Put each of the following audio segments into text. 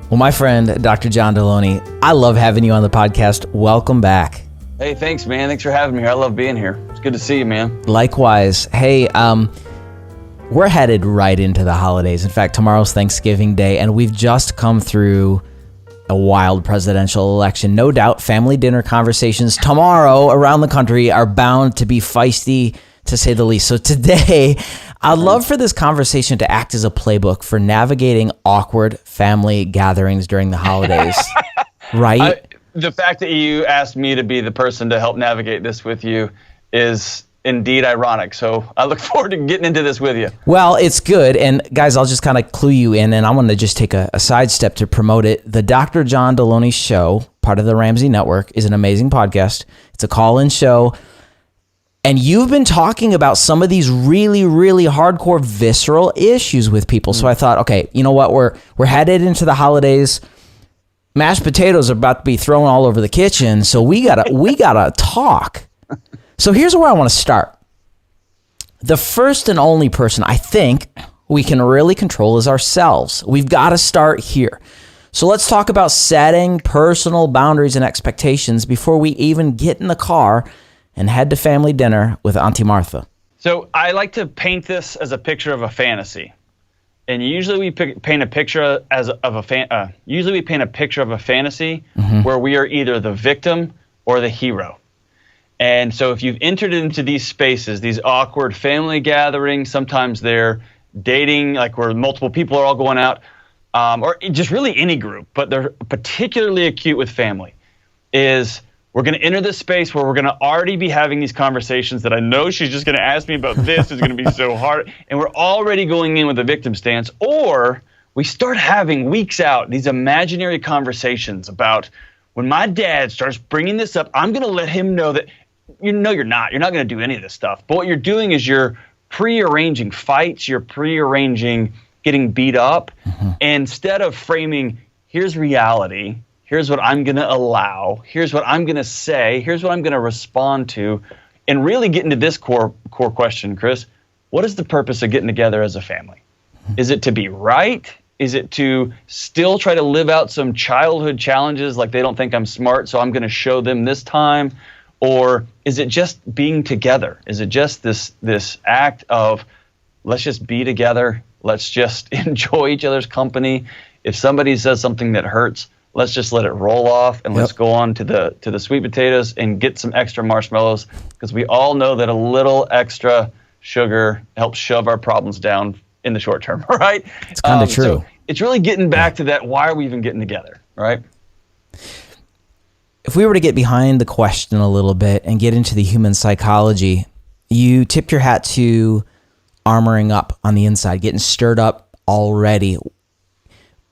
Well, my friend, Dr. John Delony, I love having you on the podcast. Welcome back. Hey, thanks, man. Thanks for having me here. I love being here. It's good to see you, man. Likewise. Hey, we're headed right into the holidays. In fact, tomorrow's Thanksgiving Day, and we've just come through a wild presidential election. No doubt family dinner conversations tomorrow around the country are bound to be feisty, to say the least. So today, I'd love for this conversation to act as a playbook for navigating awkward family gatherings during the holidays, right? The fact that you asked me to be the person to help navigate this with you is indeed ironic. So I look forward to getting into this with you. Well, it's good. And guys, I'll just kind of clue you in, and I'm going to just take a sidestep to promote it. The Dr. John Delony Show, part of the Ramsey Network, is an amazing podcast. It's a call-in show. And you've been talking about some of these really, really hardcore visceral issues with people. So I thought, okay, you know what? We're headed into the holidays. Mashed potatoes are about to be thrown all over the kitchen. So we gotta talk. So here's where I want to start. The first and only person I think we can really control is ourselves. We've got to start here. So let's talk about setting personal boundaries and expectations before we even get in the car and head to family dinner with Auntie Martha. So I like to paint this as a picture of a fantasy. And usually we paint a picture of a fantasy where we are either the victim or the hero. And so if you've entered into these spaces, these awkward family gatherings, sometimes they're dating, like where multiple people are all going out, or just really any group, but they're particularly acute with family, is we're going to enter this space where we're going to already be having these conversations that I know she's just going to ask me about this. It's going to be so hard. And we're already going in with a victim stance. Or we start having weeks out these imaginary conversations about when my dad starts bringing this up, I'm going to let him know that, you're not going to do any of this stuff. But what you're doing is you're prearranging fights. You're prearranging getting beat up. Instead of framing, here's reality. Here's what I'm going to allow. Here's what I'm going to say. Here's what I'm going to respond to. And really get into this core question, Chris. What is the purpose of getting together as a family? Is it to be right? Is it to still try to live out some childhood challenges like they don't think I'm smart, so I'm going to show them this time? Or is it just being together? Is it just this act of let's just be together? Let's just enjoy each other's company. If somebody says something that hurts, let's just let it roll off and let's go on to the sweet potatoes and get some extra marshmallows, because we all know that a little extra sugar helps shove our problems down in the short term, right? It's kind of true. So it's really getting back to that, why are we even getting together, right? If we were to get behind the question a little bit and get into the human psychology, you tip your hat to armoring up on the inside, getting stirred up already.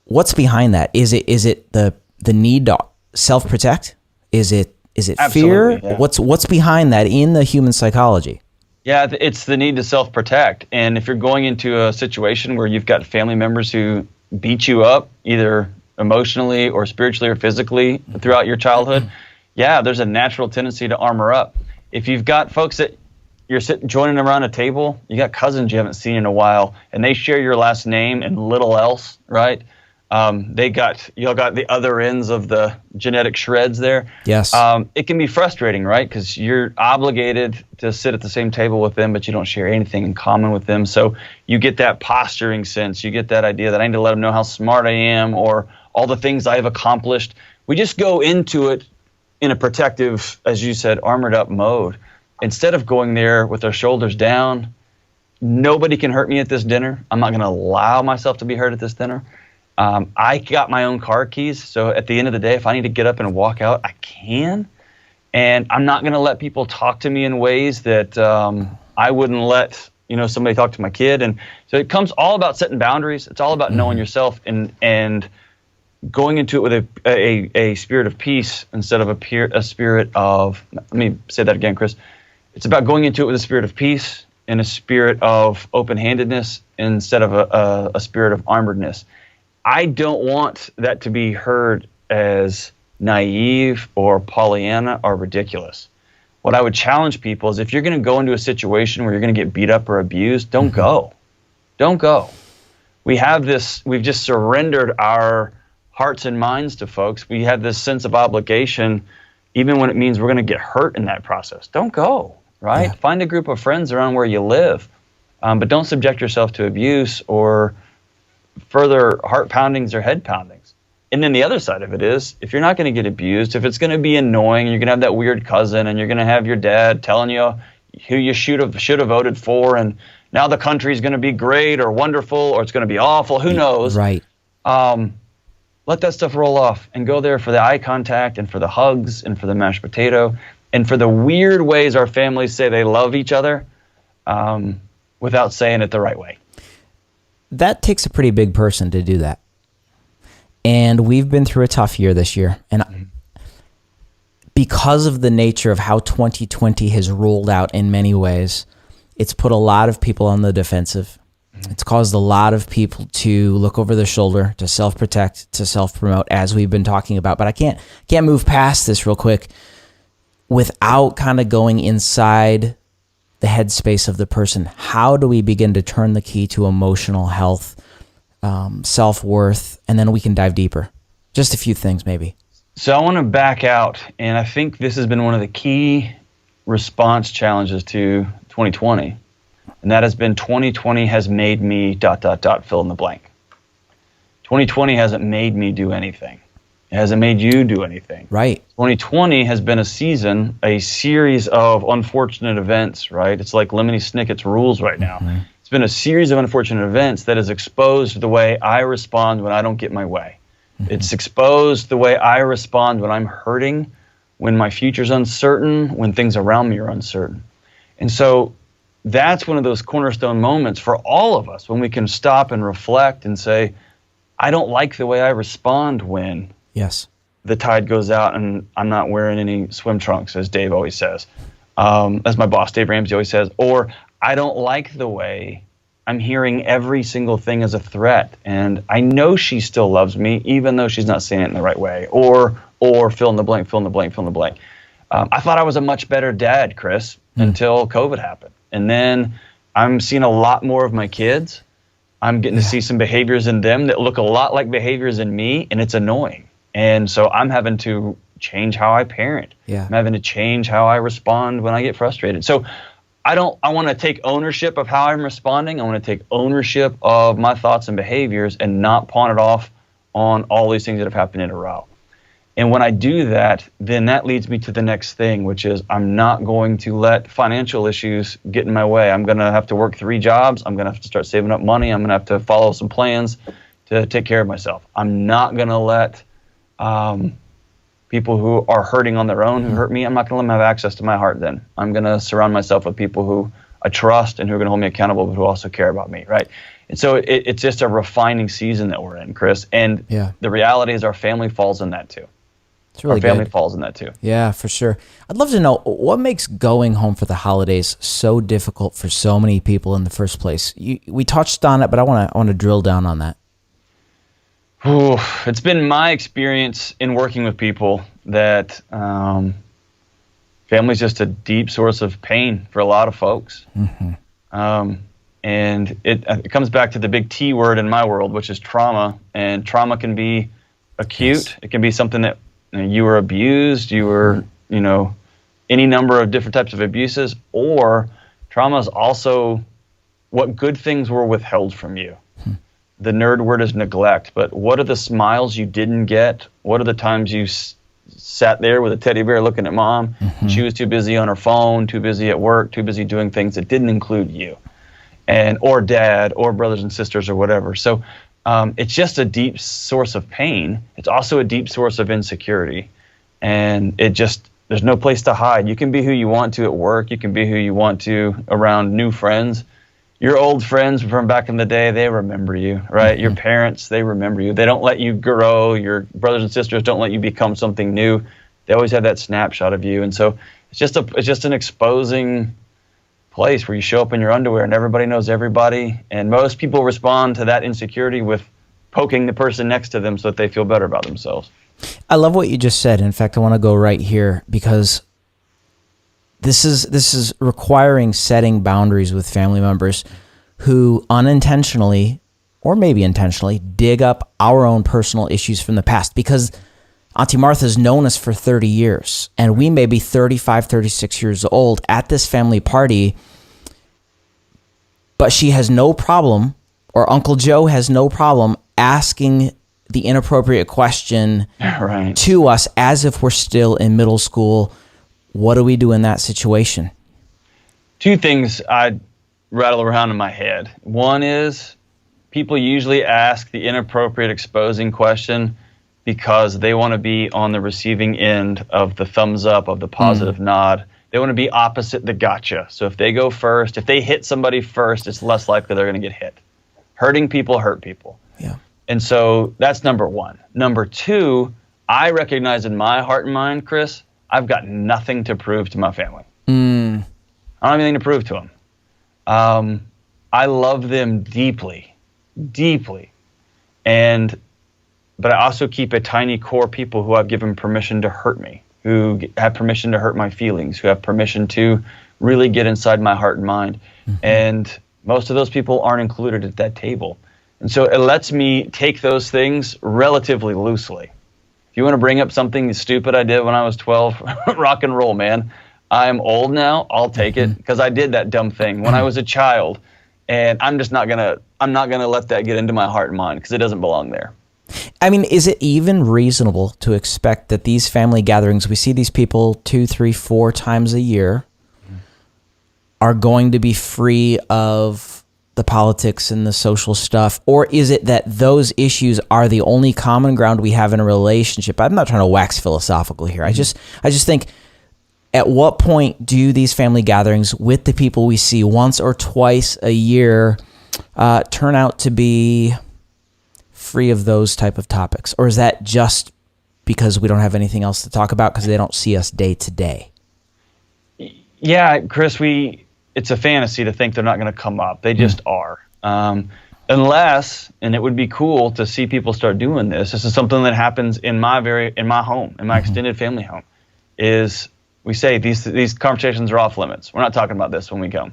What's behind that? Is it the need to self-protect? Is it fear? Yeah. What's behind that in the human psychology? Yeah, it's the need to self-protect. And if you're going into a situation where you've got family members who beat you up, either emotionally or spiritually or physically throughout your childhood, there's a natural tendency to armor up. If you've got folks that you're joining around a table, you got cousins you haven't seen in a while, and they share your last name and little else, right? You got the other ends of the genetic shreds there. Yes. It can be frustrating, right? Because you're obligated to sit at the same table with them, but you don't share anything in common with them. So you get that posturing sense. You get that idea that I need to let them know how smart I am or all the things I've accomplished. We just go into it in a protective, as you said, armored up mode. Instead of going there with our shoulders down, nobody can hurt me at this dinner. I'm not going to allow myself to be hurt at this dinner. I got my own car keys, so at the end of the day, if I need to get up and walk out, I can. And I'm not going to let people talk to me in ways that I wouldn't let somebody talk to my kid. And so it comes all about setting boundaries. It's all about knowing yourself and going into it with a spirit of peace instead of a spirit of, let me say that again, Chris. It's about going into it with a spirit of peace and a spirit of open-handedness instead of a spirit of armoredness. I don't want that to be heard as naive or Pollyanna or ridiculous. What I would challenge people is if you're going to go into a situation where you're going to get beat up or abused, don't go. Don't go. We've just surrendered our hearts and minds to folks. We have this sense of obligation, even when it means we're going to get hurt in that process. Don't go, right? Yeah. Find a group of friends around where you live, but don't subject yourself to abuse or further heart poundings or head poundings. And then the other side of it is, if you're not going to get abused, if it's going to be annoying, you're going to have that weird cousin, and you're going to have your dad telling you who you should have voted for, and now the country's going to be great or wonderful, or it's going to be awful. Who knows? Right. Let that stuff roll off and go there for the eye contact and for the hugs and for the mashed potato and for the weird ways our families say they love each other without saying it the right way. That takes a pretty big person to do that. And we've been through a tough year this year. And because of the nature of how 2020 has rolled out in many ways, it's put a lot of people on the defensive. It's caused a lot of people to look over their shoulder, to self-protect, to self-promote, as we've been talking about. But I can't move past this real quick without kind of going inside the headspace of the person. How do we begin to turn the key to emotional health, self-worth, and then we can dive deeper? Just a few things maybe. So I want to back out, and I think this has been one of the key response challenges to 2020. And that has been 2020 has made me ... fill in the blank. 2020 hasn't made me do anything. It hasn't made you do anything. Right. 2020 has been a series of unfortunate events, right? It's like Lemony Snicket's Rules right now. Mm-hmm. It's been a series of unfortunate events that has exposed the way I respond when I don't get my way. Mm-hmm. It's exposed the way I respond when I'm hurting, when my future's uncertain, when things around me are uncertain. And so that's one of those cornerstone moments for all of us when we can stop and reflect and say, I don't like the way I respond when the tide goes out and I'm not wearing any swim trunks, as Dave always says, as my boss, Dave Ramsey, always says, or I don't like the way I'm hearing every single thing as a threat, and I know she still loves me even though she's not saying it in the right way, or fill in the blank, fill in the blank, fill in the blank. I thought I was a much better dad, Chris, until COVID happened. And then I'm seeing a lot more of my kids. I'm getting to see some behaviors in them that look a lot like behaviors in me, and it's annoying. And so I'm having to change how I parent. Yeah. I'm having to change how I respond when I get frustrated. So I want to take ownership of how I'm responding. I want to take ownership of my thoughts and behaviors and not pawn it off on all these things that have happened in a row. And when I do that, then that leads me to the next thing, which is I'm not going to let financial issues get in my way. I'm going to have to work 3 jobs. I'm going to have to start saving up money. I'm going to have to follow some plans to take care of myself. I'm not going to let people who are hurting on their own, who hurt me, I'm not going to let them have access to my heart then. I'm going to surround myself with people who I trust and who are going to hold me accountable, but who also care about me, right? And so it's just a refining season that we're in, Chris. And the reality is our family falls in that too. It's really Our family good. falls in that too. Yeah, for sure. I'd love to know what makes going home for the holidays so difficult for so many people in the first place. We touched on it, but I want to drill down on that. Ooh, it's been my experience in working with people that family's just a deep source of pain for a lot of folks. Mm-hmm. And it comes back to the big T word in my world, which is trauma. And trauma can be acute. Yes. It can be something that you were abused, you were, any number of different types of abuses, or trauma is also what good things were withheld from you. The nerd word is neglect, but what are the smiles you didn't get? What are the times you sat there with a teddy bear looking at mom? Mm-hmm. She was too busy on her phone, too busy at work, too busy doing things that didn't include you, or dad, or brothers and sisters, or whatever. So it's just a deep source of pain. It's also a deep source of insecurity, and there's no place to hide. You can be who you want to at work. You can be who you want to around new friends. Your old friends from back in the day, they remember you, right? Mm-hmm. Your parents, they remember you. They don't let you grow. Your brothers and sisters don't let you become something new. They always have that snapshot of you. And so it's just an exposing place where you show up in your underwear and everybody knows everybody. And most people respond to that insecurity with poking the person next to them so that they feel better about themselves. I love what you just said. In fact, I want to go right here because this is requiring setting boundaries with family members who unintentionally or maybe intentionally, dig up our own personal issues from the past, because Auntie Martha's known us for 30 years, and we may be 35, 36 years old at this family party, but she has no problem, or Uncle Joe has no problem asking the inappropriate question right. to us as if we're still in middle school. What do we do in that situation? Two things I rattle around in my head. One is people usually ask the inappropriate exposing question because they want to be on the receiving end of the thumbs up, of the positive nod. They want to be opposite the gotcha. So if they go first, if they hit somebody first, it's less likely they're going to get hit. Hurting people hurt people. Yeah. And so that's number one. Number two, I recognize in my heart and mind, Chris, I've got nothing to prove to my family. I don't have anything to prove to them. I love them deeply, deeply. But I also keep a tiny core people who I've given permission to hurt me, who have permission to hurt my feelings, who have permission to really get inside my heart and mind. And most of those people aren't included at that table. And so it lets me take those things relatively loosely. If you want to bring up something stupid I did when I was 12, rock and roll, man. I'm old now. I'll take it because I did that dumb thing when I was a child. And I'm not going to let that get into my heart and mind because it doesn't belong there. I mean, is it even reasonable to expect that these family gatherings, we see these people 2, 3, 4 times a year, are going to be free of the politics and the social stuff? Or is it that those issues are the only common ground we have in a relationship? I'm not trying to wax philosophical here. I just think, at what point do these family gatherings with the people we see once or twice a year turn out to be free of those type of topics? Or is that just because we don't have anything else to talk about because they don't see us day to day? Yeah, Chris, it's a fantasy to think they're not going to come up. They just are. Unless, and it would be cool to see people start doing this. This is something that happens in my home, in my extended family home, is we say these conversations are off limits. We're not talking about this when we come.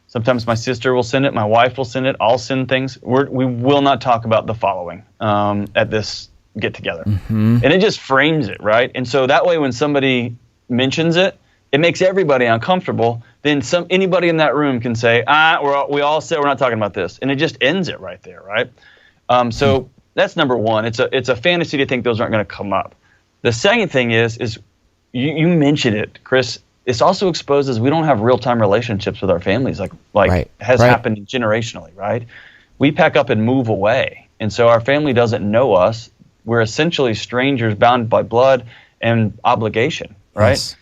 Sometimes my sister will send it, my wife will send it, I'll send things. We will not talk about the following at this get together. And it just frames it, right? And so that way when somebody mentions it, it makes everybody uncomfortable. Then anybody in that room can say, we all said we're not talking about this. And it just ends it right there, right? So that's number one. It's a fantasy to think those aren't going to come up. The second thing is you mentioned it, Chris. This also exposes we don't have real-time relationships with our families like has happened generationally, right? We pack up and move away. And so our family doesn't know us. We're essentially strangers bound by blood and obligation, right? Yes.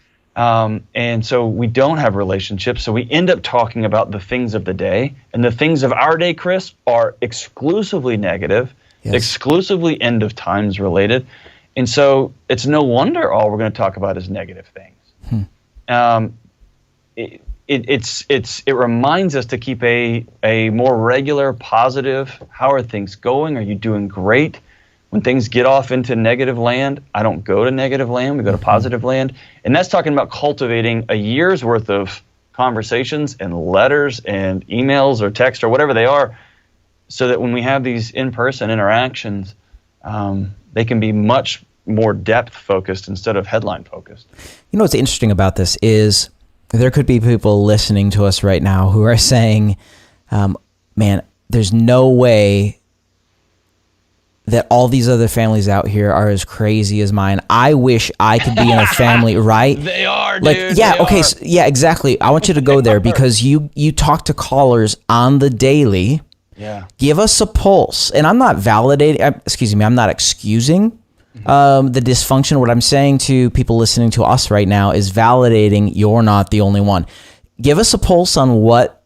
And so we don't have relationships. So we end up talking about the things of the day. And the things of our day, Chris, are exclusively negative, exclusively end of times related. And so it's no wonder all we're going to talk about is negative things. It reminds us to keep a more regular, positive, how are things going? Are you doing great? When things get off into negative land, I don't go to negative land, we go to positive land. And that's talking about cultivating a year's worth of conversations and letters and emails or text or whatever they are, so that when we have these in-person interactions, they can be much more depth-focused instead of headline-focused. You know what's interesting about this is there could be people listening to us right now who are saying, man, there's no way that all these other families out here are as crazy as mine. I wish I could be in a family, right? They are, dude. Yeah, okay, so, yeah, exactly. I want you to go there because you talk to callers on the daily. Yeah. Give us a pulse. And I'm not validating, I'm not excusing the dysfunction. What I'm saying to people listening to us right now is validating you're not the only one. Give us a pulse on what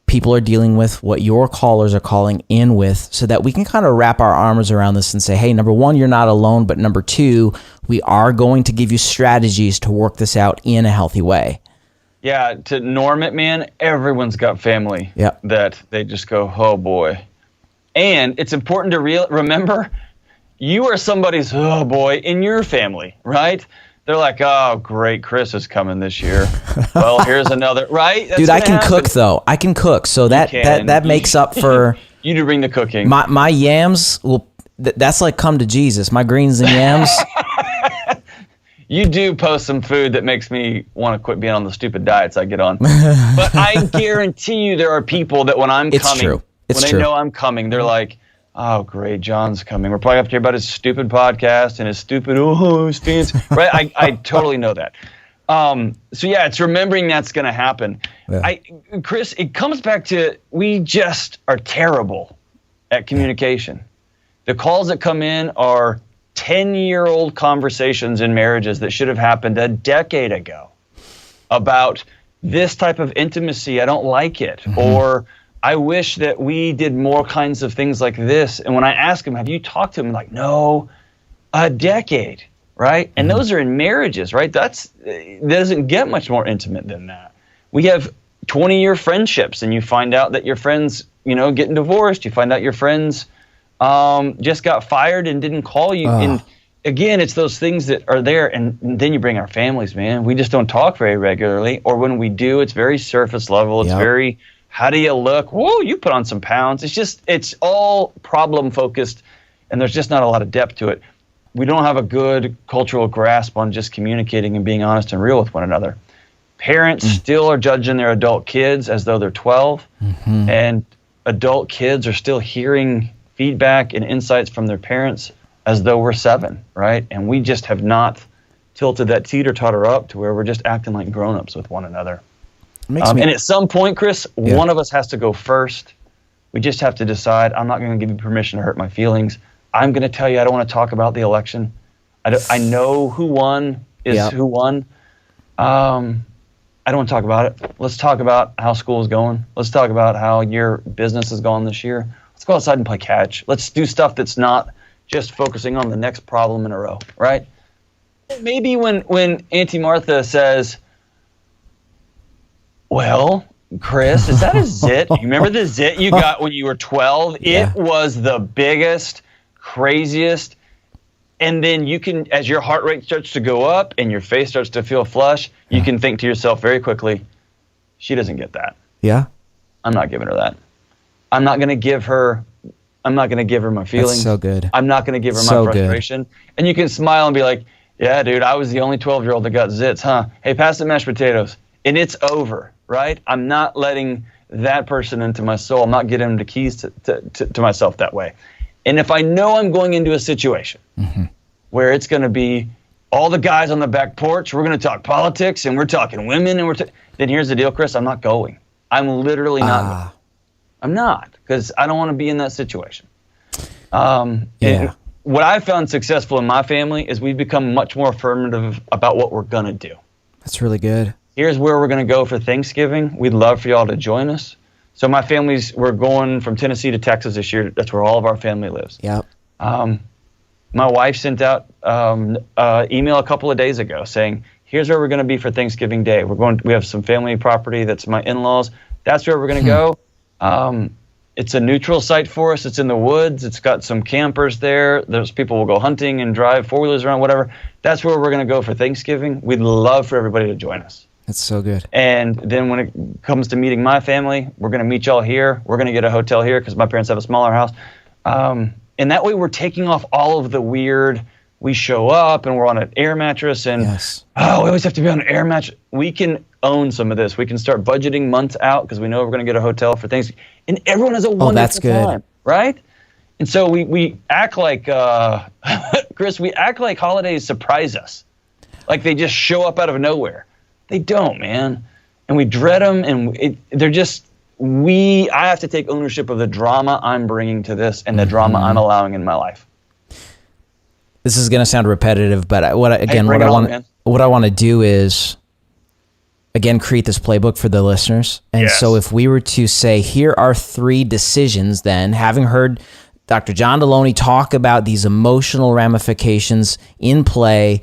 people are dealing with, what your callers are calling in with, so that we can kind of wrap our arms around this and say, hey, number one, you're not alone, but number two, we are going to give you strategies to work this out in a healthy way. Yeah, to norm it, man, everyone's got family that they just go, oh boy. And it's important to remember, you are somebody's oh boy in your family, right? They're like, oh, great, Chris is coming this year. Well, here's another, right? That's dude, I can cook, though. I can cook, so that makes up for... You do bring the cooking. My yams will. That's like come to Jesus. My greens and yams. You do post some food that makes me want to quit being on the stupid diets I get on. But I guarantee you there are people that when I'm coming, true. It's when true. they know I'm coming, they're like, oh, great, John's coming. We're probably have to hear about his stupid podcast and his stupid, stance. Right? I totally know that. So, yeah, it's remembering that's going to happen. Yeah. Chris, it comes back to we just are terrible at communication. The calls that come in are 10-year-old conversations in marriages that should have happened a decade ago about this type of intimacy. I don't like it. Mm-hmm. Or I wish that we did more kinds of things like this. And when I ask them, have you talked to them? Like, no, a decade, right? And those are in marriages, right? That doesn't get much more intimate than that. We have 20-year friendships, and you find out that your friends, getting divorced. You find out your friends just got fired and didn't call you. And again, it's those things that are there. And then you bring our families, man. We just don't talk very regularly. Or when we do, it's very surface level. It's very, how do you look? Whoa, you put on some pounds. It's all problem focused. And there's just not a lot of depth to it. We don't have a good cultural grasp on just communicating and being honest and real with one another. Parents still are judging their adult kids as though they're 12. Mm-hmm. And adult kids are still hearing feedback and insights from their parents as though we're 7, right? And we just have not tilted that teeter-totter up to where we're just acting like grown-ups with one another. And at some point, Chris, one of us has to go first. We just have to decide, I'm not going to give you permission to hurt my feelings. I'm going to tell you I don't want to talk about the election. I know who won is who won. I don't want to talk about it. Let's talk about how school is going. Let's talk about how your business is going this year. Let's go outside and play catch. Let's do stuff that's not just focusing on the next problem in a row, right? Maybe when Auntie Martha says, well, Chris, is that a zit? You remember the zit you got when you were 12? It was the biggest, craziest. And then you can, as your heart rate starts to go up and your face starts to feel flush, you can think to yourself very quickly, she doesn't get that. Yeah. I'm not giving her that. I'm not going to give her my feelings. That's so good. I'm not going to give her my frustration. Good. And you can smile and be like, yeah, dude, I was the only 12-year-old that got zits, huh? Hey, pass the mashed potatoes. And it's over, right? I'm not letting that person into my soul. I'm not giving them the keys to myself that way. And if I know I'm going into a situation where it's going to be all the guys on the back porch, we're going to talk politics and we're talking women, and then here's the deal, Chris, I'm not going. I'm literally not going. I'm not, because I don't want to be in that situation. And what I've found successful in my family is we've become much more affirmative about what we're going to do. That's really good. Here's where we're going to go for Thanksgiving. We'd love for y'all to join us. So we're going from Tennessee to Texas this year. That's where all of our family lives. Yep. My wife sent out email a couple of days ago saying, here's where we're going to be for Thanksgiving Day. We have some family property that's my in-laws. That's where we're going to go. It's a neutral site for us. It's in the woods. It's got some campers there. Those people will go hunting and drive four-wheelers around, whatever. That's where we're going to go for Thanksgiving. We'd love for everybody to join us. That's so good. And then when it comes to meeting my family, we're going to meet y'all here. We're going to get a hotel here because my parents have a smaller house. And that way we're taking off all of the weird, we show up and we're on an air mattress and, we always have to be on an air mattress. We can own some of this. We can start budgeting months out because we know we're going to get a hotel for things. And everyone has a wonderful time, right? And so we act like, Chris, we act like holidays surprise us. Like they just show up out of nowhere. They don't, man. And we dread them, and I have to take ownership of the drama I'm bringing to this and the drama I'm allowing in my life. This is going to sound repetitive, but what I want to do is, again, create this playbook for the listeners. And so if we were to say, here are 3 decisions then, having heard Dr. John Delony talk about these emotional ramifications in play,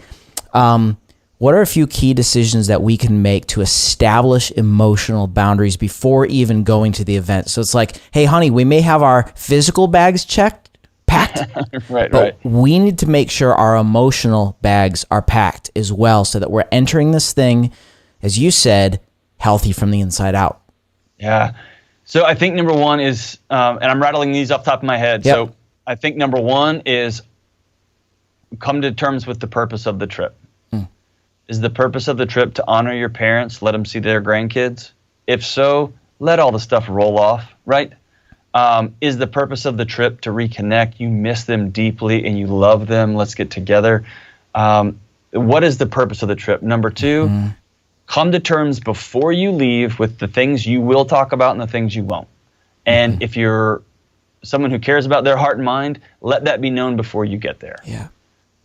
what are a few key decisions that we can make to establish emotional boundaries before even going to the event? So it's like, hey, honey, we may have our physical bags packed, but we need to make sure our emotional bags are packed as well so that we're entering this thing, as you said, healthy from the inside out. Yeah. So I think number one is, and I'm rattling these off the top of my head. Yep. So I think number one is come to terms with the purpose of the trip. Is the purpose of the trip to honor your parents, let them see their grandkids? If so, let all the stuff roll off, right? Is the purpose of the trip to reconnect? You miss them deeply and you love them. Let's get together. What is the purpose of the trip? Number two, come to terms before you leave with the things you will talk about and the things you won't. And if you're someone who cares about their heart and mind, let that be known before you get there. Yeah.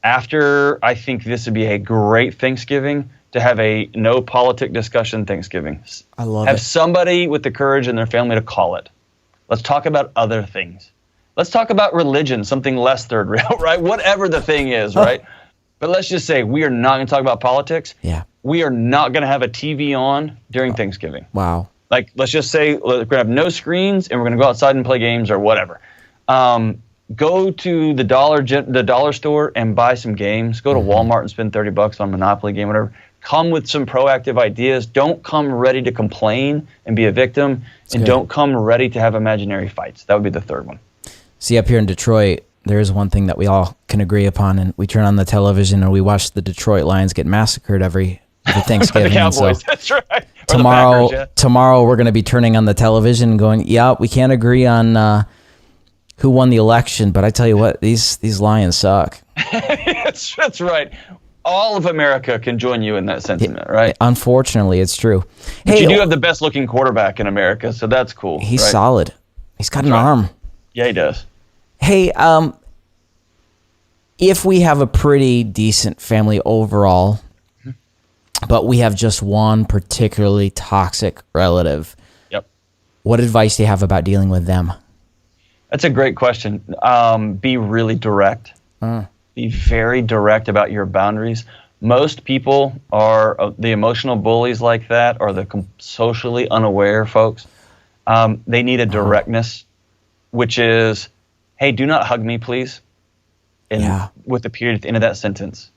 After, I think this would be a great Thanksgiving to have a no politic discussion Thanksgiving. I love have it. somebody with the courage in their family to call it. Let's talk about other things. Let's talk about religion, something less third rail, right? Whatever the thing is, right? But let's just say we are not going to talk about politics. Yeah. We are not going to have a TV on during Thanksgiving. Wow. Like, let's just say we're going to have no screens and we're going to go outside and play games or whatever. Go to the dollar store and buy some games. Go to Walmart and spend $30 on a Monopoly game, whatever. Come with some proactive ideas. Don't come ready to complain and be a victim. And don't come ready to have imaginary fights. That would be the third one. See, up here in Detroit, there is one thing that we all can agree upon, and we turn on the television and we watch the Detroit Lions get massacred every Thanksgiving. The Cowboys, so that's right. Tomorrow we're going to be turning on the television and going, yeah, we can't agree on who won the election, but I tell you what, these Lions suck. That's right. All of America can join you in that sentiment, right? Unfortunately, it's true. But you do have the best looking quarterback in America, so that's cool. He's right? solid. He's got an arm. Yeah, he does. Hey, if we have a pretty decent family overall, but we have just one particularly toxic relative, what advice do you have about dealing with them? That's a great question. Be really direct. Be very direct about your boundaries. Most people are the emotional bullies like that, or the socially unaware folks. They need a directness, which is, hey, do not hug me, please. And with the period at the end of that sentence.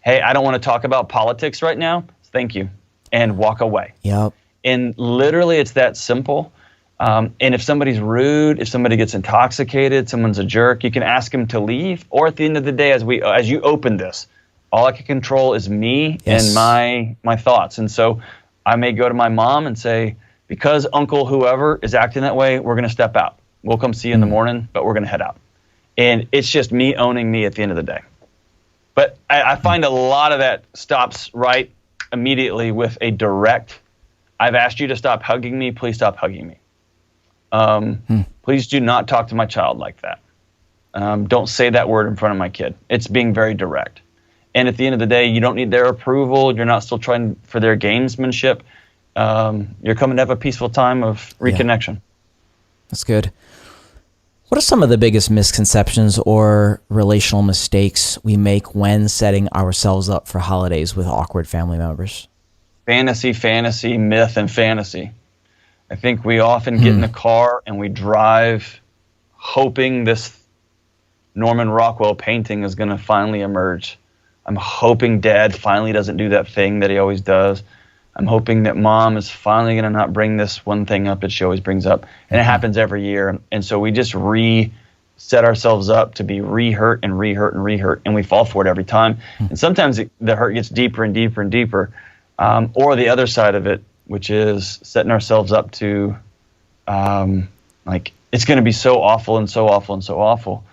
Hey, I don't want to talk about politics right now. Thank you. And walk away. Yep. And literally, it's that simple. And if somebody's rude, if somebody gets intoxicated, someone's a jerk, you can ask them to leave. Or at the end of the day, as you open this, all I can control is me and my thoughts. And so I may go to my mom and say, because Uncle whoever is acting that way, we're going to step out. We'll come see you in the morning, but we're going to head out. And it's just me owning me at the end of the day. But I find a lot of that stops right immediately with a direct, I've asked you to stop hugging me, please stop hugging me. Please do not talk to my child like that. Don't say that word in front of my kid. It's being very direct. And at the end of the day, you don't need their approval. You're not still trying for their gamesmanship. You're coming to have a peaceful time of reconnection. That's good. What are some of the biggest misconceptions or relational mistakes we make when setting ourselves up for holidays with awkward family members? Fantasy, myth, and fantasy. I think we often get in the car and we drive hoping this Norman Rockwell painting is going to finally emerge. I'm hoping Dad finally doesn't do that thing that he always does. I'm hoping that Mom is finally going to not bring this one thing up that she always brings up. And it happens every year. And so we just set ourselves up to be re-hurt. And we fall for it every time. And sometimes the hurt gets deeper and deeper and deeper. Or the other side of it, which is setting ourselves up to, it's going to be so awful and so awful and so awful.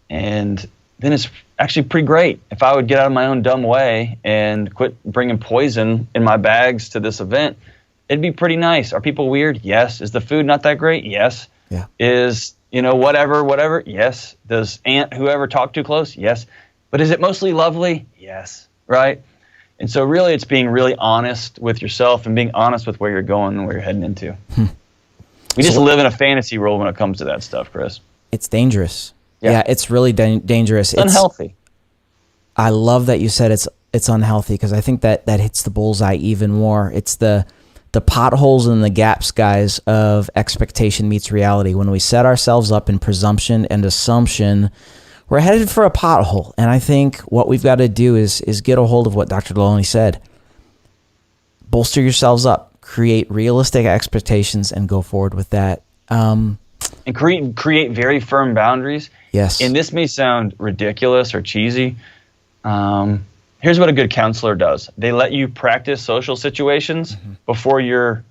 And then it's actually pretty great if I would get out of my own dumb way and quit bringing poison in my bags to this event. It'd be pretty nice. Are people weird? Yes. Is the food not that great? Yes. Yeah. Is, whatever? Yes. Does Aunt whoever talk too close? Yes. But is it mostly lovely? Yes. Right? And so really it's being really honest with yourself and being honest with where you're going and where you're heading into. We just live in a fantasy world when it comes to that stuff, Chris. It's dangerous. Yeah, it's really dangerous. It's unhealthy. I love that you said it's unhealthy, because I think that hits the bullseye even more. It's the potholes and the gaps, guys, of expectation meets reality. When we set ourselves up in presumption and assumption, we're headed for a pothole. And I think what we've got to do is get a hold of what Dr. Delony said. Bolster yourselves up, create realistic expectations, and go forward with that. Um, and create very firm boundaries. Yes. And this may sound ridiculous or cheesy. Here's what a good counselor does. They let you practice social situations before you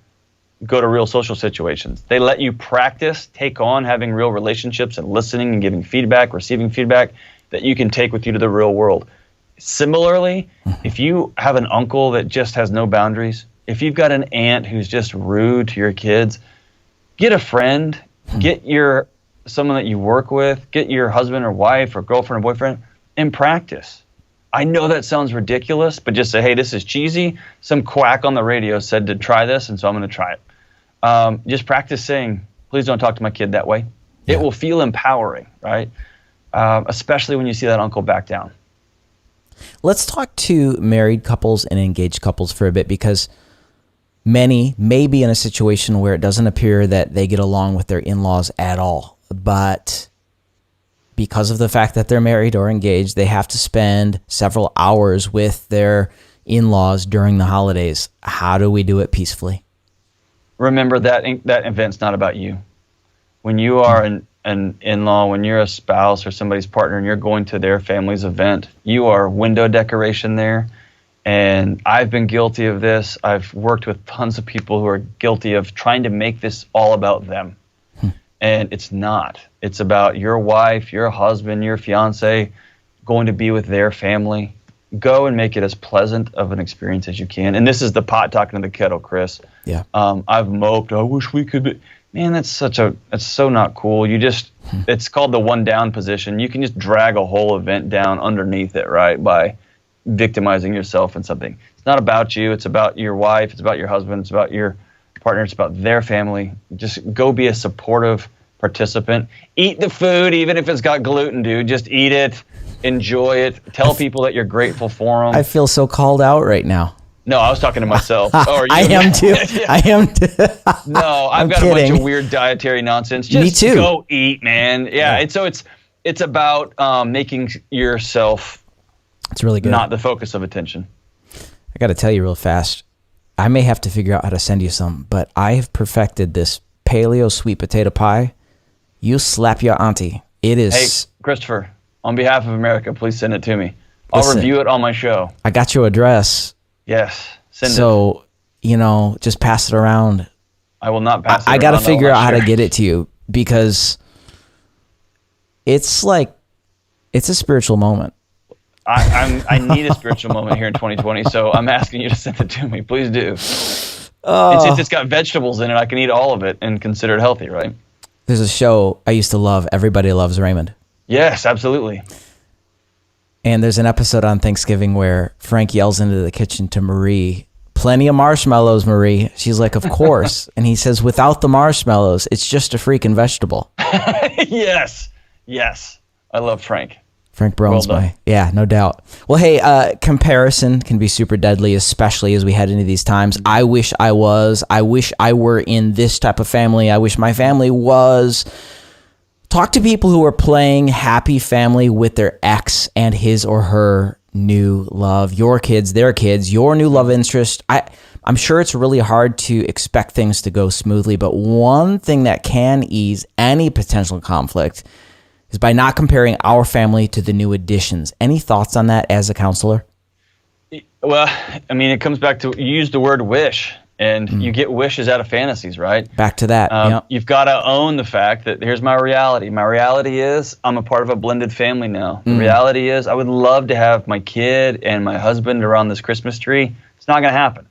go to real social situations. They let you practice, take on having real relationships and listening and giving feedback, receiving feedback that you can take with you to the real world. Similarly, if you have an uncle that just has no boundaries, if you've got an aunt who's just rude to your kids, get a friend, get someone that you work with, get your husband or wife or girlfriend or boyfriend, and practice. I know that sounds ridiculous, but just say, hey, this is cheesy. Some quack on the radio said to try this, and so I'm going to try it. Just practice saying, please don't talk to my kid that way. Yeah. It will feel empowering, right? Especially when you see that uncle back down. Let's talk to married couples and engaged couples for a bit, because many may be in a situation where it doesn't appear that they get along with their in-laws at all. But because of the fact that they're married or engaged, they have to spend several hours with their in-laws during the holidays. How do we do it peacefully? Remember that event's not about you. When you are an in-law, when you're a spouse or somebody's partner and you're going to their family's event, you are window decoration there. And I've been guilty of this. I've worked with tons of people who are guilty of trying to make this all about them. And it's not. It's about your wife, your husband, your fiance going to be with their family. Go and make it as pleasant of an experience as you can. And this is the pot talking to the kettle, Chris. Yeah. I've moped. I wish we could be. Man, that's so not cool. It's called the one down position. You can just drag a whole event down underneath it, right? By victimizing yourself in something. It's not about you. It's about your wife. It's about your husband. It's about your partner. It's about their family. Just go be a supportive participant. Eat the food, even if it's got gluten, dude. Just eat it. Enjoy it. Tell people that you're grateful for them. I feel so called out right now. No, I was talking to myself. Oh, are you? I am too. Yeah. I am too. No, I've got kidding. a bunch of weird dietary nonsense. Just Me too. Go eat, man. Yeah. And so it's about making yourself It's really good. not the focus of attention. I got to tell you real fast. I may have to figure out how to send you some, but I have perfected this paleo sweet potato pie. You slap your auntie. It is. Hey, Christopher, on behalf of America, please send it to me. I'll Listen, review it on my show. I got your address. Yes, send it. So, just pass it around. I will not pass it I got to around. figure out how to get it to you, because it's a spiritual moment. I need a spiritual moment here in 2020, so I'm asking you to send it to me. Please do. And since it's got vegetables in it, I can eat all of it and consider it healthy, right? There's a show I used to love, Everybody Loves Raymond. Yes, absolutely. And there's an episode on Thanksgiving where Frank yells into the kitchen to Marie, "Plenty of marshmallows, Marie." She's like, "Of course." And he says, "Without the marshmallows, it's just a freaking vegetable." Yes. I love Frank. Frank Brown's yeah, no doubt. Well, hey, comparison can be super deadly, especially as we head into these times. I wish I were in this type of family. I wish my family was. Talk to people who are playing happy family with their ex and his or her new love, your kids, their kids, your new love interest. I'm sure it's really hard to expect things to go smoothly, but one thing that can ease any potential conflict is by not comparing our family to the new additions. Any thoughts on that as a counselor? Well, I mean, it comes back to, you use the word wish, and you get wishes out of fantasies, right? Back to that. Yep. You've got to own the fact that here's my reality. My reality is I'm a part of a blended family now. The reality is I would love to have my kid and my husband around this Christmas tree. It's not going to happen.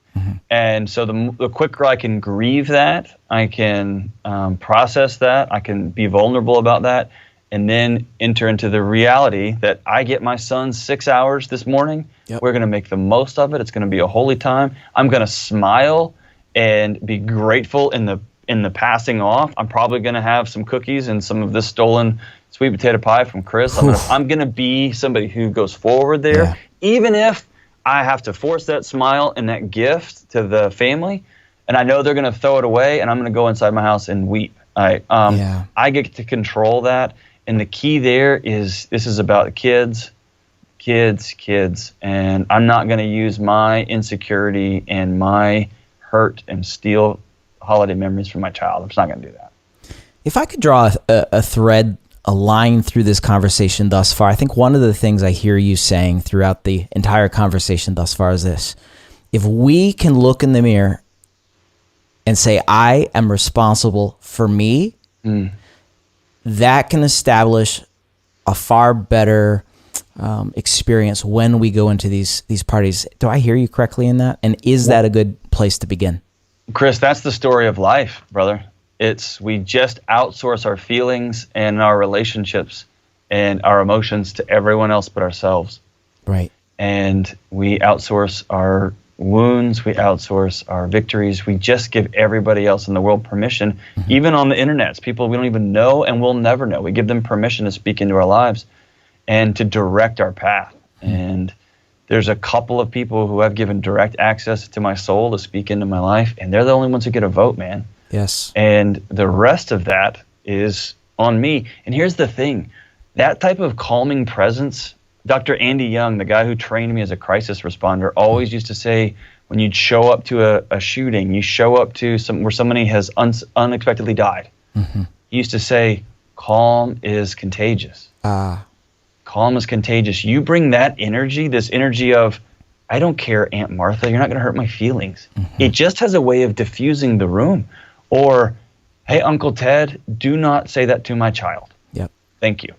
And so the quicker I can grieve that, I can process that, I can be vulnerable about that, and then enter into the reality that I get my son 6 hours this morning. Yep. We're going to make the most of it. It's going to be a holy time. I'm going to smile and be grateful in the passing off. I'm probably going to have some cookies and some of this stolen sweet potato pie from Chris. I'm going to be somebody who goes forward there, even if I have to force that smile and that gift to the family. And I know they're going to throw it away, and I'm going to go inside my house and weep. I get to control that. And the key there is this is about kids, and I'm not going to use my insecurity and my hurt and steal holiday memories from my child. I'm just not going to do that. If I could draw a thread, a line through this conversation thus far, I think one of the things I hear you saying throughout the entire conversation thus far is this. If we can look in the mirror and say, I am responsible for me, that can establish a far better experience when we go into these parties. Do I hear you correctly in that? And is that a good place to begin? Chris, that's the story of life, brother. We just outsource our feelings and our relationships and our emotions to everyone else but ourselves. Right. And we outsource our wounds, we outsource our victories. We just give everybody else in the world permission, even on the internet, people we don't even know and will never know. We give them permission to speak into our lives and to direct our path. And there's a couple of people who have given direct access to my soul to speak into my life, and they're the only ones who get a vote, man. Yes. And the rest of that is on me. And here's the thing. That type of calming presence, Dr. Andy Young, the guy who trained me as a crisis responder, always used to say, when you'd show up to a shooting, you show up to where somebody has unexpectedly died. He used to say, calm is contagious. Calm is contagious. You bring that energy, this energy of, I don't care, Aunt Martha, you're not going to hurt my feelings. It just has a way of diffusing the room. Or, hey, Uncle Ted, do not say that to my child. Yep. Thank you.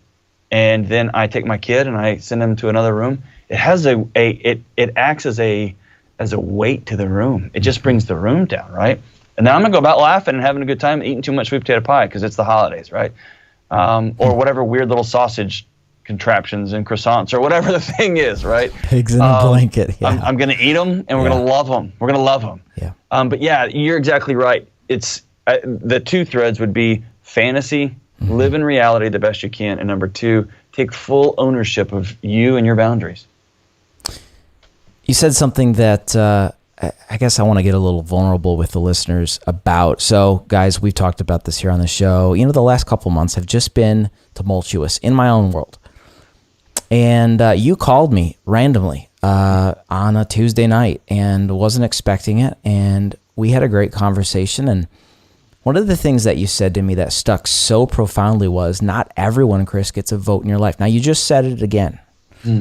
And then I take my kid and I send him to another room. It has it acts as a weight to the room. It just brings the room down, right? And then I'm gonna go about laughing and having a good time, eating too much sweet potato pie because it's the holidays, right? Or whatever weird little sausage contraptions and croissants or whatever the thing is, right? Pigs in a blanket. Yeah. I'm gonna eat them and we're gonna love them. We're gonna love them. Yeah. But yeah, you're exactly right. It's the two threads would be fantasy, live in reality the best you can, and number two, take full ownership of you and your boundaries. You said something that I guess I want to get a little vulnerable with the listeners about. So, guys, we've talked about this here on the show. You know, the last couple months have just been tumultuous in my own world. And you called me randomly on a Tuesday night and wasn't expecting it. And we had a great conversation. And one of the things that you said to me that stuck so profoundly was, not everyone, Chris, gets a vote in your life. Now, you just said it again.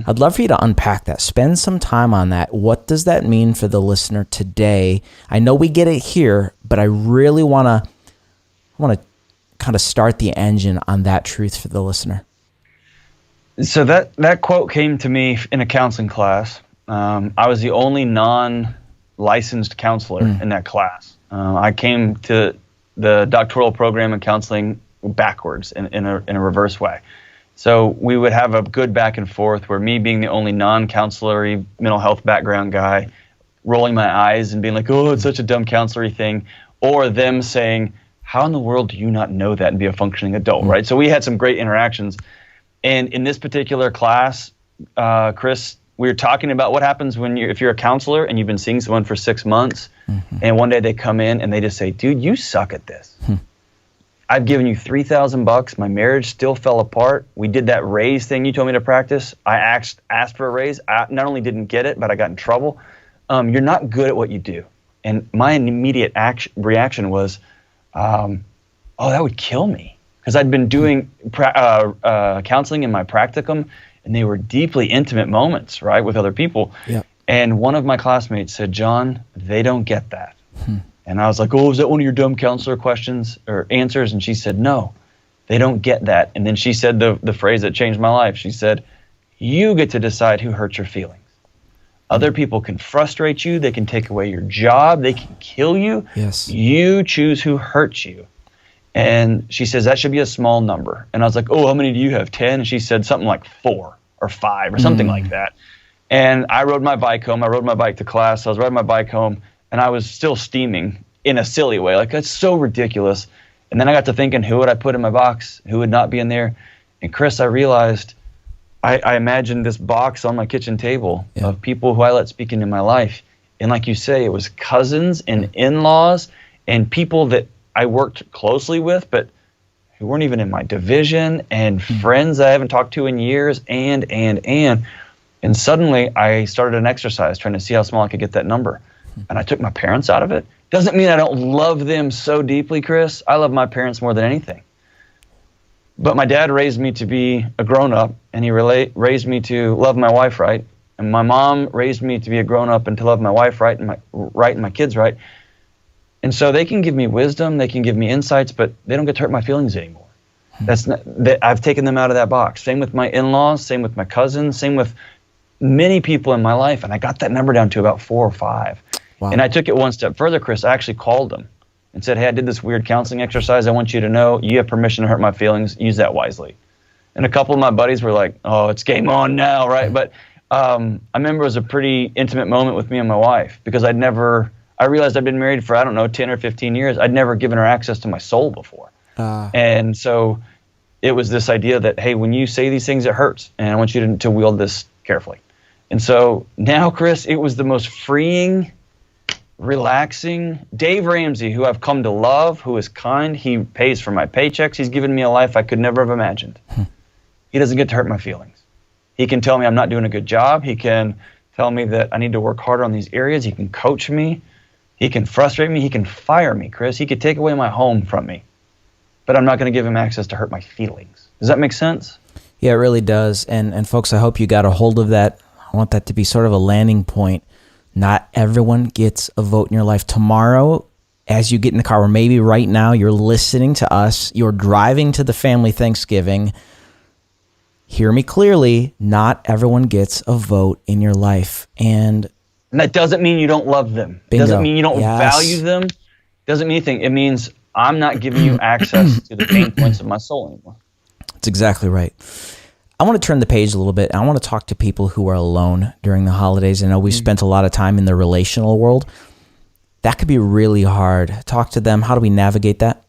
I'd love for you to unpack that. Spend some time on that. What does that mean for the listener today? I know we get it here, but I really want to kind of start the engine on that truth for the listener. So that quote came to me in a counseling class. I was the only non-licensed counselor in that class. I came to the doctoral program in counseling backwards in a reverse way. So we would have a good back and forth where me being the only non-counselory mental health background guy, rolling my eyes and being like, oh, it's such a dumb counselory thing, or them saying, how in the world do you not know that and be a functioning adult, right? So we had some great interactions. And in this particular class, Chris, we were talking about what happens if you're a counselor and you've been seeing someone for 6 months, and one day they come in and they just say, dude, you suck at this. I've given you $3,000. My marriage still fell apart. We did that raise thing you told me to practice. I asked for a raise. I not only didn't get it, but I got in trouble. You're not good at what you do. And my immediate reaction was, oh, that would kill me. Because I'd been doing counseling in my practicum, and they were deeply intimate moments, right, with other people. Yeah. And one of my classmates said, John, they don't get that. And I was like, oh, is that one of your dumb counselor questions or answers? And she said, no, they don't get that. And then she said the phrase that changed my life. She said, you get to decide who hurts your feelings. Other people can frustrate you. They can take away your job. They can kill you. Yes. You choose who hurts you. And she says, that should be a small number. And I was like, oh, how many do you have? 10? And she said something like 4 or 5 or something like that. And I rode my bike home. I rode my bike to class. I was riding my bike home. And I was still steaming in a silly way. Like, that's so ridiculous. And then I got to thinking, who would I put in my box? Who would not be in there? And Chris, I realized, I imagined this box on my kitchen table of people who I let speak into my life. And like you say, it was cousins and in-laws and people that I worked closely with, but who weren't even in my division, and friends I haven't talked to in years, and suddenly I started an exercise trying to see how small I could get that number. And I took my parents out of it. Doesn't mean I don't love them so deeply, Chris. I love my parents more than anything. But my dad raised me to be a grown-up, and he raised me to love my wife right. And my mom raised me to be a grown-up and to love my wife right and my kids right. And so they can give me wisdom, they can give me insights, but they don't get to hurt my feelings anymore. I've taken them out of that box. Same with my in-laws, same with my cousins, same with many people in my life. And I got that number down to about 4 or 5. Wow. And I took it one step further, Chris. I actually called them and said, hey, I did this weird counseling exercise. I want you to know you have permission to hurt my feelings. Use that wisely. And a couple of my buddies were like, oh, it's game on now, right? But I remember it was a pretty intimate moment with me and my wife, because I realized I'd been married for, 10 or 15 years. I'd never given her access to my soul before. And so it was this idea that, hey, when you say these things, it hurts. And I want you to wield this carefully. And so now, Chris, it was the most freeing, relaxing. Dave Ramsey, who I've come to love, who is kind, he pays for my paychecks. He's given me a life I could never have imagined. He doesn't get to hurt my feelings. He can tell me I'm not doing a good job. He can tell me that I need to work harder on these areas. He can coach me. He can frustrate me. He can fire me, Chris. He could take away my home from me. But I'm not going to give him access to hurt my feelings. Does that make sense? Yeah, it really does. And folks, I hope you got a hold of that. I want that to be sort of a landing point. Not everyone gets a vote in your life. Tomorrow, as you get in the car, or maybe right now, you're listening to us, you're driving to the family Thanksgiving. Hear me clearly, not everyone gets a vote in your life. And that doesn't mean you don't love them. Bingo. Doesn't mean you don't value them. Doesn't mean anything. It means I'm not giving you access to the pain points of my soul anymore. That's exactly right. I want to turn the page a little bit. I want to talk to people who are alone during the holidays. I know we've spent a lot of time in the relational world. That could be really hard. Talk to them. How do we navigate that?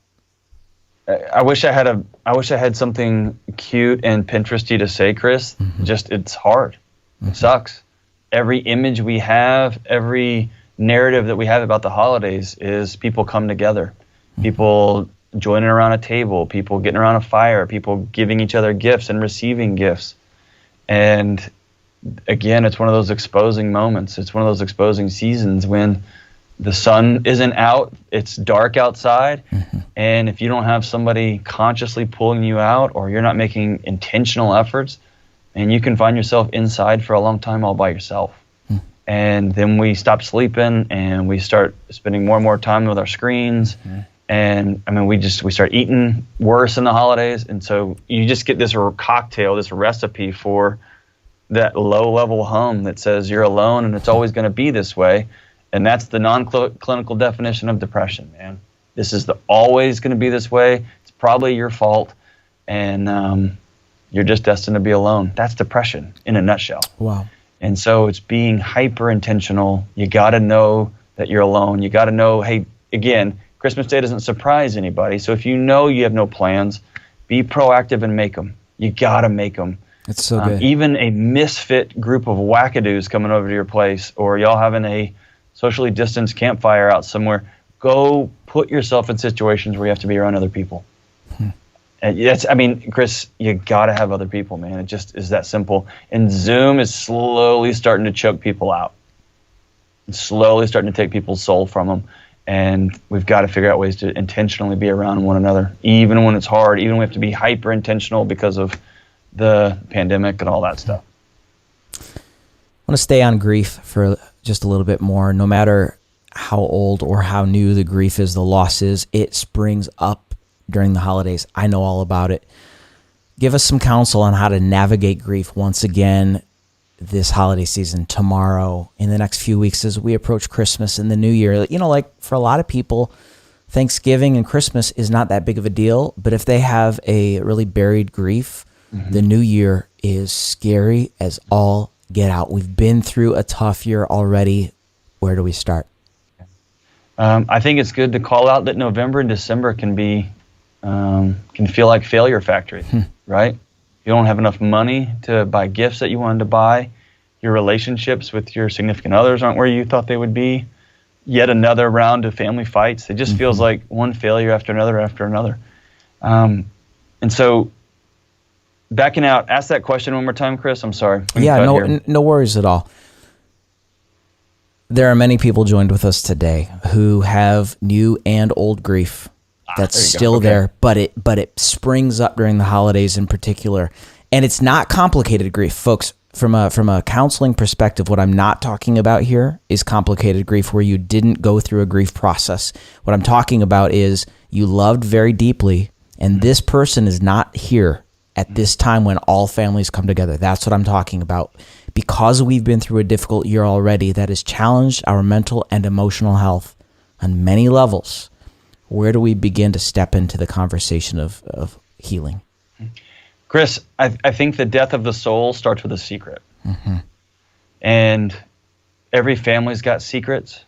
I wish I had something cute and Pinteresty to say, Chris. Just it's hard. It sucks. Every image we have, every narrative that we have about the holidays is people come together. People joining around a table, people getting around a fire, people giving each other gifts and receiving gifts. And again, it's one of those exposing moments. It's one of those exposing seasons when the sun isn't out, it's dark outside, and if you don't have somebody consciously pulling you out, or you're not making intentional efforts, and you can find yourself inside for a long time all by yourself. And then we stop sleeping, and we start spending more and more time with our screens. And I mean, we start eating worse in the holidays. And so you just get this cocktail, this recipe for that low-level hum that says you're alone and it's always going to be this way. And that's the non-clinical definition of depression, man. This is always going to be this way. It's probably your fault. And you're just destined to be alone. That's depression in a nutshell. Wow. And so it's being hyper-intentional. You got to know that you're alone. You got to know, hey, again, Christmas Day doesn't surprise anybody. So if you know you have no plans, be proactive and make them. You got to make them. It's so good. Even a misfit group of wackadoos coming over to your place, or y'all having a socially distanced campfire out somewhere, go put yourself in situations where you have to be around other people. And Chris, you got to have other people, man. It just is that simple. And Zoom is slowly starting to choke people out. It's slowly starting to take people's soul from them. And we've got to figure out ways to intentionally be around one another, even when it's hard, even when we have to be hyper intentional because of the pandemic and all that stuff. I want to stay on grief for just a little bit more. No matter how old or how new the grief is, the loss is, it springs up during the holidays. I know all about it. Give us some counsel on how to navigate grief once again this holiday season, tomorrow, in the next few weeks as we approach Christmas and the New Year. You know, like for a lot of people, Thanksgiving and Christmas is not that big of a deal, but if they have a really buried grief, the New Year is scary as all get out. We've been through a tough year already. Where do we start? I think it's good to call out that November and December can feel like failure factory, right? You don't have enough money to buy gifts that you wanted to buy. Your relationships with your significant others aren't where you thought they would be. Yet another round of family fights. It just feels like one failure after another. And so backing out, ask that question one more time, Chris. I'm sorry. Yeah, no worries at all. There are many people joined with us today who have new and old grief. that's still there, but it springs up during the holidays in particular. And it's not complicated grief, folks. From a counseling perspective, what I'm not talking about here is complicated grief where you didn't go through a grief process. What I'm talking about is you loved very deeply, and this person is not here at this time when all families come together. That's what I'm talking about. Because we've been through a difficult year already that has challenged our mental and emotional health on many levels, where do we begin to step into the conversation of healing? Chris, I think the death of the soul starts with a secret. Mm-hmm. And every family's got secrets.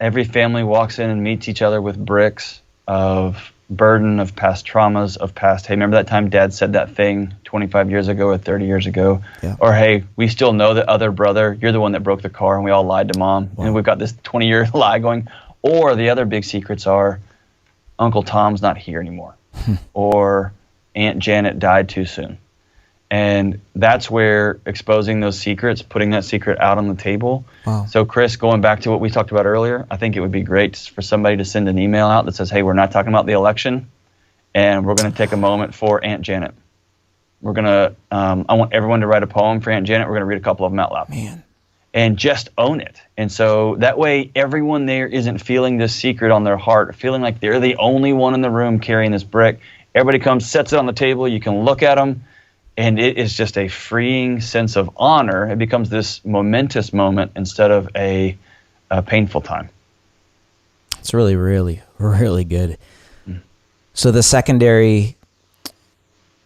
Every family walks in and meets each other with bricks of burden, of past traumas, of past, hey, remember that time Dad said that thing 25 years ago or 30 years ago? Yeah. Or, hey, we still know that other brother, you're the one that broke the car and we all lied to Mom. Wow. And we've got this 20-year lie going. Or the other big secrets are Uncle Tom's not here anymore. Or Aunt Janet died too soon. And that's where exposing those secrets, putting that secret out on the table. Wow. So Chris, going back to what we talked about earlier, I think it would be great for somebody to send an email out that says, hey, we're not talking about the election, and we're going to take a moment for Aunt Janet. We're going to, I want everyone to write a poem for Aunt Janet. We're going to read a couple of them out loud. Man. And just own it. And so that way everyone there isn't feeling this secret on their heart, feeling like they're the only one in the room carrying this brick. Everybody comes, sets it on the table, you can look at them, and it is just a freeing sense of honor. It becomes this momentous moment instead of a painful time. It's really, really, really good. So the secondary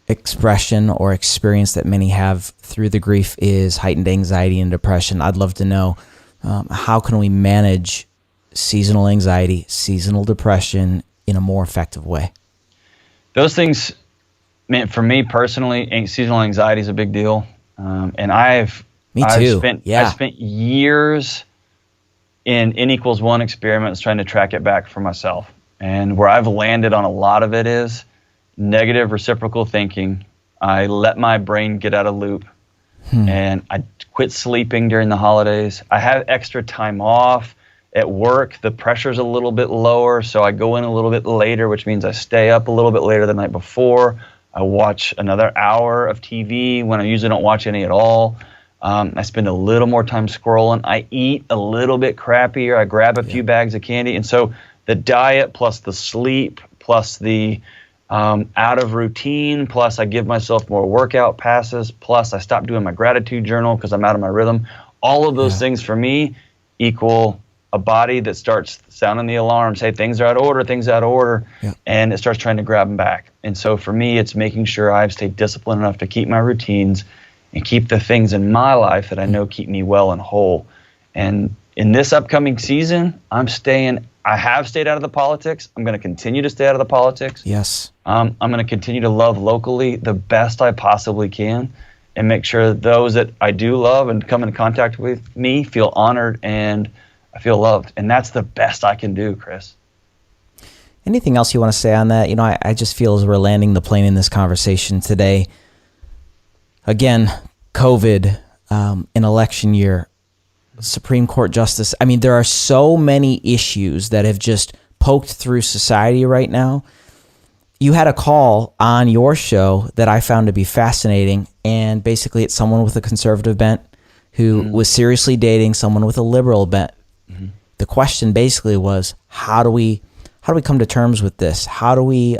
expression or experience that many have through the grief is heightened anxiety and depression. I'd love to know, how can we manage seasonal anxiety, seasonal depression in a more effective way? Those things, man, for me personally, seasonal anxiety is a big deal. And I've spent years in N=1 experiments trying to track it back for myself. And where I've landed on a lot of it is negative reciprocal thinking. I let my brain get out of loop. And I quit sleeping during the holidays. I have extra time off. At work, the pressure's a little bit lower, so I go in a little bit later, which means I stay up a little bit later the night before. I watch another hour of TV when I usually don't watch any at all. I spend a little more time scrolling. I eat a little bit crappier. I grab a few bags of candy. And so the diet plus the sleep plus the out of routine, plus I give myself more workout passes, plus I stop doing my gratitude journal because I'm out of my rhythm. All of those things for me equal a body that starts sounding the alarm, say things are out of order, and it starts trying to grab them back. And so for me, it's making sure I've stayed disciplined enough to keep my routines and keep the things in my life that I know keep me well and whole. And in this upcoming season, I have stayed out of the politics. I'm going to continue to stay out of the politics. Yes. I'm going to continue to love locally the best I possibly can and make sure those that I do love and come in contact with me feel honored and I feel loved. And that's the best I can do, Chris. Anything else you want to say on that? You know, I just feel as we're landing the plane in this conversation today, again, COVID, an election year, Supreme Court justice. I mean, there are so many issues that have just poked through society right now. You had a call on your show that I found to be fascinating, and basically it's someone with a conservative bent who was seriously dating someone with a liberal bent. The question basically was, how do we come to terms with this? How do we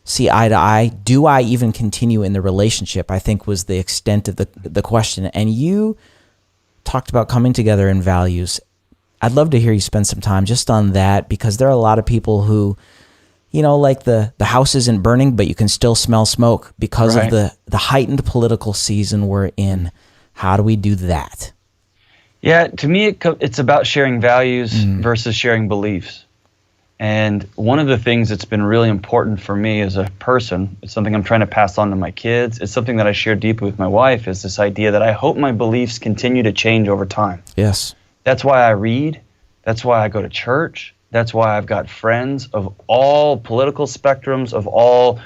see eye to eye? Do I even continue in the relationship? I think was the extent of the question. And you talked about coming together in values. I'd love to hear you spend some time just on that, because there are a lot of people who, you know, like the house isn't burning, but you can still smell smoke because of the heightened political season we're in. How do we do that? Yeah, to me, it's about sharing values versus sharing beliefs. And one of the things that's been really important for me as a person, it's something I'm trying to pass on to my kids, it's something that I share deeply with my wife, is this idea that I hope my beliefs continue to change over time. Yes. That's why I read. That's why I go to church. That's why I've got friends of all political spectrums, of all.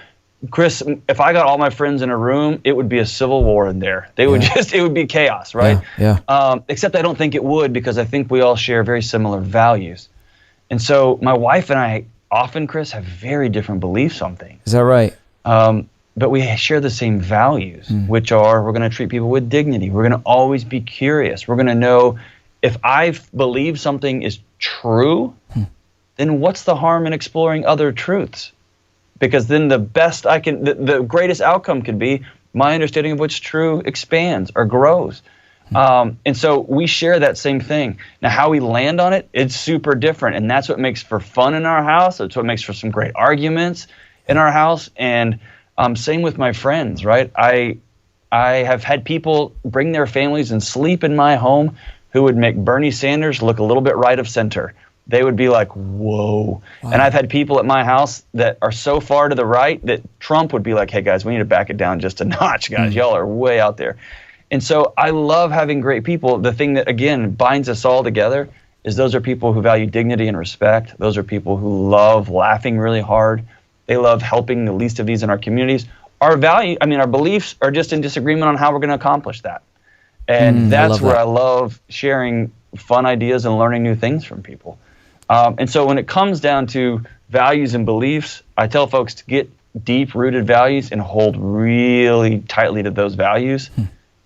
Chris, if I got all my friends in a room, it would be a civil war in there. They would it would be chaos, right? Yeah. Except I don't think it would, because I think we all share very similar values. And so my wife and I often, Chris, have very different beliefs on things. Is that right? But we share the same values, which are we're going to treat people with dignity. We're going to always be curious. We're going to know if I believe something is true, then what's the harm in exploring other truths? Because then the greatest outcome could be my understanding of what's true expands or grows. And so we share that same thing. Now, how we land on it, it's super different. And that's what makes for fun in our house. That's what makes for some great arguments in our house. And same with my friends, right? I have had people bring their families and sleep in my home who would make Bernie Sanders look a little bit right of center. They would be like, whoa. Wow. And I've had people at my house that are so far to the right that Trump would be like, hey, guys, we need to back it down just a notch, guys. Y'all are way out there. And so I love having great people. The thing that, again, binds us all together is those are people who value dignity and respect. Those are people who love laughing really hard. They love helping the least of these in our communities. Our beliefs are just in disagreement on how we're going to accomplish that. And that's where I love sharing fun ideas and learning new things from people. And so when it comes down to values and beliefs, I tell folks to get deep-rooted values and hold really tightly to those values,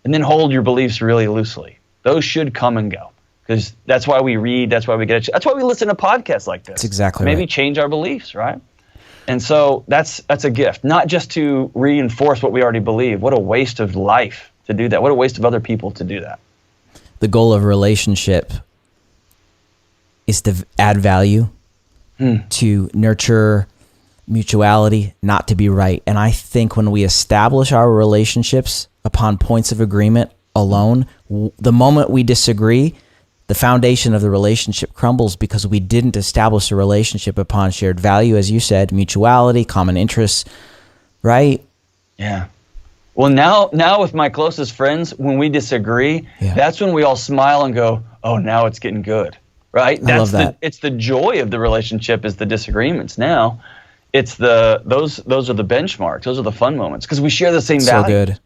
and then hold your beliefs really loosely. Those should come and go, because that's why we read, that's why we that's why we listen to podcasts like this. That's exactly Maybe right. change our beliefs, right? And so that's a gift, not just to reinforce what we already believe. What a waste of life to do that. What a waste of other people to do that. The goal of a relationship is to add value, to nurture mutuality, not to be right. And I think when we establish our relationships upon points of agreement alone, the moment we disagree, the foundation of the relationship crumbles because we didn't establish a relationship upon shared value, as you said, mutuality, common interests, right? Yeah. Well, now with my closest friends, when we disagree, that's when we all smile and go, oh, now it's getting good, right? I love that. It's the joy of the relationship is the disagreements now. It's those are the benchmarks. Those are the fun moments because we share the same values. So good.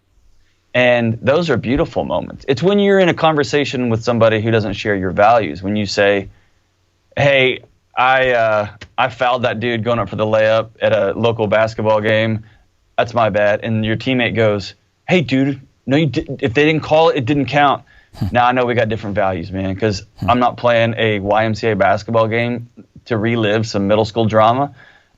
And those are beautiful moments. It's when you're in a conversation with somebody who doesn't share your values. When you say, hey, I fouled that dude going up for the layup at a local basketball game. That's my bad. And your teammate goes, hey, dude, no, you didn't. If they didn't call it, it didn't count. Now I know we got different values, man, because I'm not playing a YMCA basketball game to relive some middle school drama.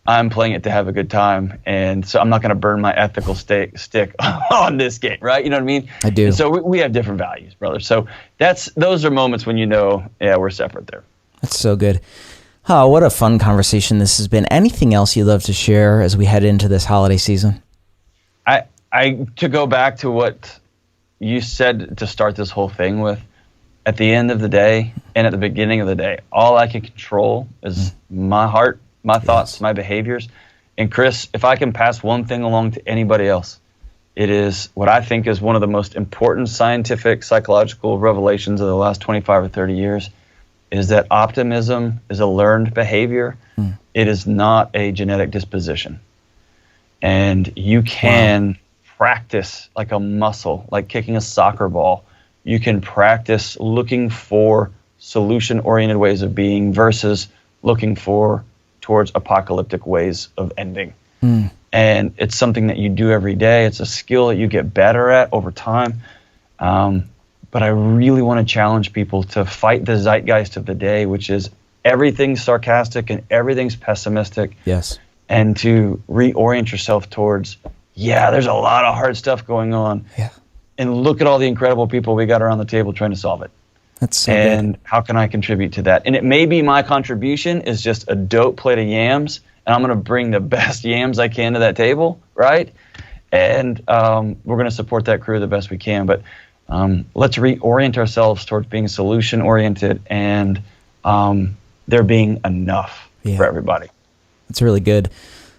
I'm playing it to have a good time, and so I'm not going to burn my ethical stick on this game, right? You know what I mean? I do. And so we have different values, brother. So those are moments when you know, yeah, we're separate there. That's so good. Oh, what a fun conversation this has been. Anything else you'd love to share as we head into this holiday season? To go back to what you said to start this whole thing with, at the end of the day and at the beginning of the day, all I can control is my heart, my thoughts, my behaviors. And Chris, if I can pass one thing along to anybody else, it is what I think is one of the most important scientific, psychological revelations of the last 25 or 30 years, is that optimism is a learned behavior. It is not a genetic disposition. And you can practice like a muscle, like kicking a soccer ball. You can practice looking for solution-oriented ways of being versus looking towards apocalyptic ways of ending. And it's something that you do every day. It's a skill that you get better at over time. But I really want to challenge people to fight the zeitgeist of the day, which is everything's sarcastic and everything's pessimistic. Yes. And to reorient yourself towards, there's a lot of hard stuff going on. Yeah. And look at all the incredible people we got around the table trying to solve it. That's so and good. How can I contribute to that? And it may be my contribution is just a dope plate of yams, and I'm going to bring the best yams I can to that table, right? And we're going to support that crew the best we can. But let's reorient ourselves towards being solution-oriented and there being enough for everybody. That's really good.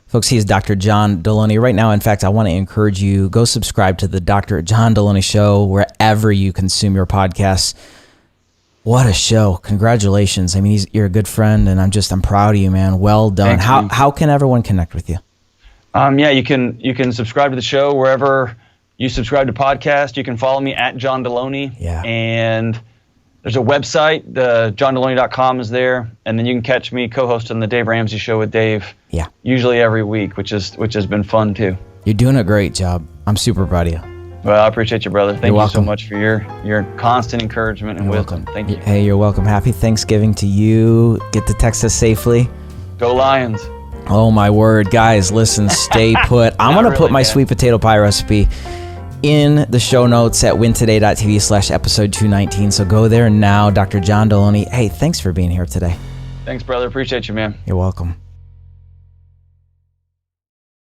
Folks, he is Dr. John Delony. Right now, in fact, I want to encourage you, go subscribe to the Dr. John Delony Show wherever you consume your podcasts. What a show. Congratulations. I mean, you're a good friend, and I'm proud of you, man. Well done. How can everyone connect with you? You can subscribe to the show wherever you subscribe to podcasts. You can follow me at John Delony. Yeah. And There's a website, johndelony.com is there, and then you can catch me co-hosting the Dave Ramsey Show with Dave. Yeah. Usually every week, which has been fun too. You're doing a great job. I'm super proud of you. Well, I appreciate you, brother. Thank You're you welcome. so much for your constant encouragement and You're wisdom. welcome. Thank you. Hey, you're welcome. Happy Thanksgiving to you. Get to Texas safely. Go Lions. Oh my word, guys, listen, stay put. I'm going to put really, my man. sweet potato pie recipe in the show notes at wintoday.tv/episode 219. So go there now. Dr. John Delony. Hey, thanks for being here today. Thanks, brother. Appreciate you, man. You're welcome.